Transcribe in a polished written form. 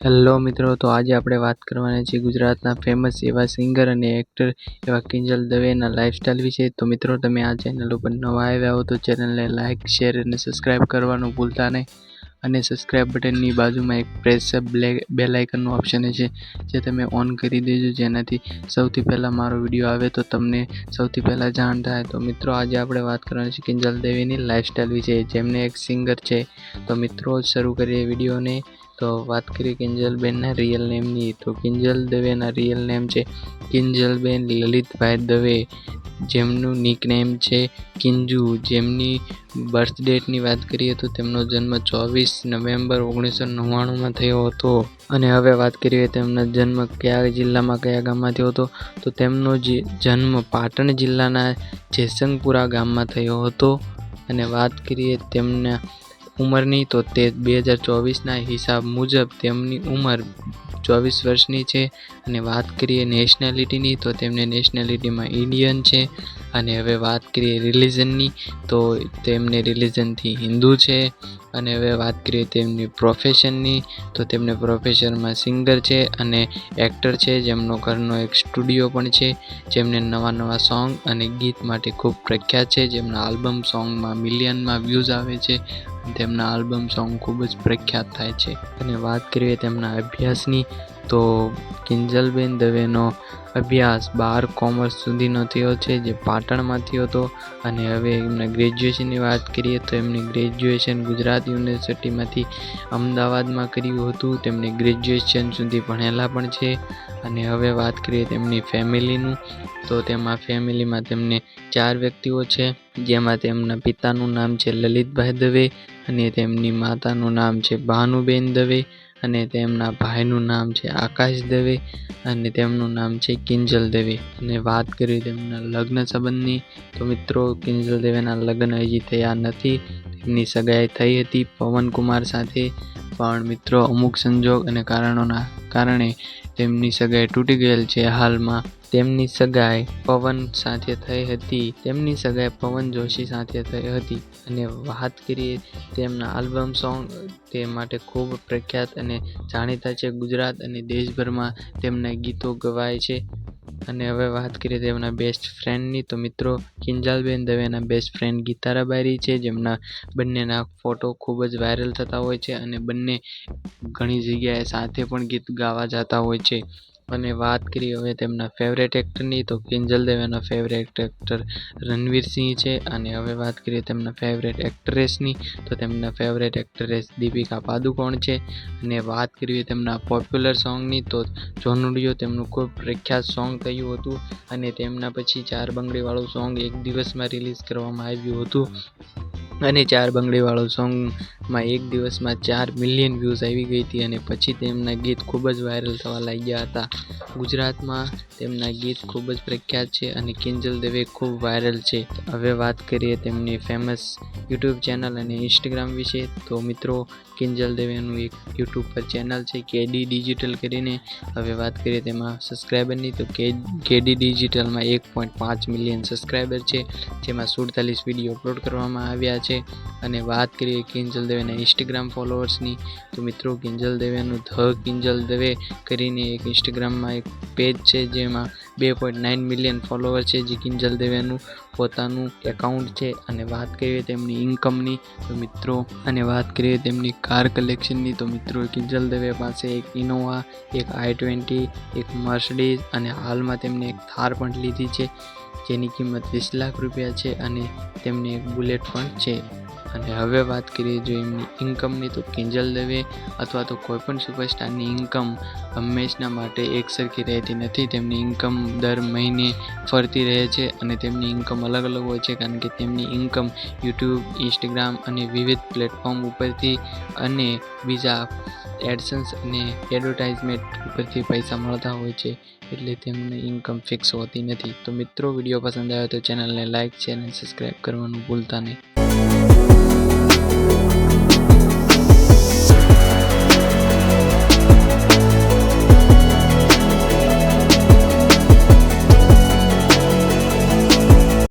Hello મિત્રો, તો આજે આપણે વાત કરવાના છીએ ગુજરાતના ફેમસ એવા સિંગર અને એક્ટર એવા કિંજલ દવેના લાઈફસ્ટાઈલ વિશે. તો મિત્રો, તમે આ ચેનલ ઉપર નવા આવ્યા હો તો ચેનલને લાઇક, શેર અને સબસ્ક્રાઈબ કરવાનું ભૂલતા નહીં. અને સબસ્ક્રાઈબ બટનની બાજુમાં એક પ્રેસ બેલ આઇકનનું ઓપ્શન છે, જે તમે ઓન કરી દેજો, જેનાથી સૌથી પહેલાં મારો વિડીયો આવે તો તમને સૌથી પહેલાં જાણ થાય. તો મિત્રો, આજે આપણે વાત કરવાની છે કિંજલ દવેની લાઈફસ્ટાઈલ વિશે, જેમને એક સિંગર છે. તો મિત્રો, શરૂ કરીએ વિડીયોને. તો વાત કરીએ કિંજલબેનના રિયલ નેમની. તો કિંજલ દવેના રિયલ નેમ છે કિંજલબેન લલિતભાઈ દવે, જેમનું નિકનેમ છે કિંજુ. જેમની બર્થ ડેટની વાત કરીએ તો તેમનો જન્મ 24 નવેમ્બર 1999માં થયો હતો. અને હવે વાત કરીએ તેમના જન્મ કયા જિલ્લામાં, કયા ગામમાં થયો હતો. તો તેમનો જન્મ પાટણ જિલ્લાના જેસંગપુરા ગામમાં થયો હતો. અને વાત કરીએ તેમના ઉંમરની, તો તે 2024ના હિસાબ મુજબ તેમની ઉંમર 24 વર્ષની છે. અને વાત કરીએ નેશનાલિટીની, તો તેમને નેશનાલિટીમાં ઇન્ડિયન છે. અને હવે વાત કરીએ રિલિજનની, તો તેમને રિલિજનથી હિન્દુ છે. અને હવે વાત કરીએ તેમની પ્રોફેશનની, તો તેમને પ્રોફેશનમાં સિંગર છે અને એક્ટર છે, જેમનો ઘરનો એક સ્ટુડિયો પણ છે. જેમને નવા સોંગ અને ગીત માટે ખૂબ પ્રખ્યાત છે. જેમના આલ્બમ સોંગમાં મિલિયનમાં વ્યૂઝ આવે છે. તેમના આલ્બમ સોંગ ખૂબ જ પ્રખ્યાત થાય છે. અને વાત કરીએ તેમના અભ્યાસની, તો કિંજલબેન દવેનો અભ્યાસ 12 કોમર્સ સુધીનો થયો છે, જે પાટણમાં થયો હતો. અને હવે એમના ગ્રેજ્યુએશનની વાત કરીએ તો એમની ગ્રેજ્યુએશન ગુજરાત યુનિવર્સિટીમાંથી અમદાવાદમાં કર્યું હતું. તેમને ગ્રેજ્યુએશન સુધી ભણેલા પણ છે. અને હવે વાત કરીએ તેમની ફેમિલીનું, તો તેમાં ફેમિલીમાં તેમને 4 વ્યક્તિઓ છે, જેમાં તેમના પિતાનું નામ છે લલિતભાઈ દવે, અને તેમની માતાનું નામ છે ભાનુબેન દવે, અને તેમના ભાઈનું નામ છે આકાશ દવે, અને તેમનું નામ છે કિંજલ દવે. અને વાત કરીએ તેમના લગ્ન સંબંધની, તો મિત્રો, કિંજલ દવેના લગ્ન હજી થયા નથી. તેમની સગાઈ થઈ હતી પવનકુમાર સાથે, પણ મિત્રો અમુક સંજોગ અને કારણોના કારણે તેમની સગાઈ તૂટી ગયેલ છે. હાલમાં તેમની સગાઈ પવન સાથે થઈ હતી. તેમની સગાઈ પવન જોશી સાથે થઈ હતી. અને વાત કરીએ તેમના આલ્બમ સોંગ, તે માટે ખૂબ પ્રખ્યાત અને જાણીતા છે. ગુજરાત અને દેશભરમાં તેમના ગીતો ગવાય છે. અને હવે વાત કરીએ તેમના બેસ્ટ ફ્રેન્ડની, તો મિત્રો, કિંજલબેન દવેના બેસ્ટ ફ્રેન્ડ ગીતારા બારી છે, જેમના બંનેના ફોટો ખૂબ જ વાયરલ થતા હોય છે. અને બંને ઘણી જગ્યાએ સાથે પણ ગીત ગાવા જતા હોય છે. અને વાત કરીએ હવે તેમના ફેવરેટ એક્ટરની, તો કિંજલ દવેનો ફેવરેટ એક્ટર રણવીરસિંહ છે. અને હવે વાત કરીએ તેમના ફેવરેટ એક્ટ્રેસની, તો તેમના ફેવરેટ એક્ટ્રેસ દીપિકા પાદુકોણ છે. અને વાત કરીએ તેમના પોપ્યુલર સોંગની, તો જોનુડિયો તેમનું ખૂબ પ્રખ્યાત સોંગ થયું હતું. અને તેમના પછી 4 બંગડીવાળું સોંગ એક દિવસમાં રિલીઝ કરવામાં આવ્યું હતું. અને 4 બંગડીવાળું સોંગમાં એક દિવસમાં 4 મિલિયન વ્યૂઝ આવી ગઈ હતી. અને પછી તેમના ગીત ખૂબ જ વાયરલ થવા લાગ્યા હતા. ગુજરાતમાં તેમના ગીત ખૂબ જ પ્રખ્યાત છે અને કિંજલ દવે ખૂબ વાયરલ છે. હવે વાત કરીએ તેમની ફેમસ યુટ્યુબ ચેનલ અને ઇન્સ્ટાગ્રામ વિશે. તો મિત્રો, કિંજલ દવેનું એક યુટ્યુબ પર ચેનલ છે કેડી ડિજિટલ કરીને. હવે વાત કરીએ તેમાં સબસ્ક્રાઈબરની, તો કેડી ડિજિટલમાં 1.5 મિલિયન સબસ્ક્રાઈબર છે, જેમાં 47 વિડીયો અપલોડ કરવામાં આવ્યા છે. અને વાત કરીએ કિંજલ દવેના ઇન્સ્ટાગ્રામ ફોલોઅર્સની, તો મિત્રો, કિંજલ દવેનું ધ કિંજલ દવે કરીને એક ઇન્સ્ટાગ્રામમાં એક પેજ છે, જેમાં 2.9 મિલિયન ફોલોઅર છે, જે કિંજલ દવેનું પોતાનું એકાઉન્ટ છે. અને વાત કરીએ તેમની ઇન્કમની, તો મિત્રો, અને વાત કરીએ તેમની કાર કલેક્શનની, તો મિત્રો, કિંજલ દવે પાસે એક ઇનોવા, એક i20, એક મર્સિડીઝ, અને હાલમાં તેમને એક થાર પણ લીધી છે, જેની કિંમત 20 લાખ રૂપિયા છે. અને તેમને એક બુલેટ પણ છે. અને હવે વાત કરીએ જો એમની ઇન્કમની, તો કિંજલ દવે અથવા તો કોઈપણ સુપરસ્ટારની ઇન્કમ હંમેશના માટે એકસરખી રહેતી નથી. તેમની ઇન્કમ દર મહિને ફરતી રહે છે. અને તેમની ઇન્કમ અલગ અલગ હોય છે, કારણ કે તેમની ઇન્કમ યુટ્યુબ, ઇન્સ્ટાગ્રામ અને વિવિધ પ્લેટફોર્મ ઉપરથી અને બીજા એડસન્સ અને એડવર્ટાઇઝમેન્ટ ઉપરથી પૈસા મળતા હોય છે. એટલે તેમની ઇન્કમ ફિક્સ હોતી નથી. તો મિત્રો, વિડીયો પસંદ આવ્યો તો ચેનલને લાઇક, શેર અને સબસ્ક્રાઈબ કરવાનું ભૂલતા નહીં.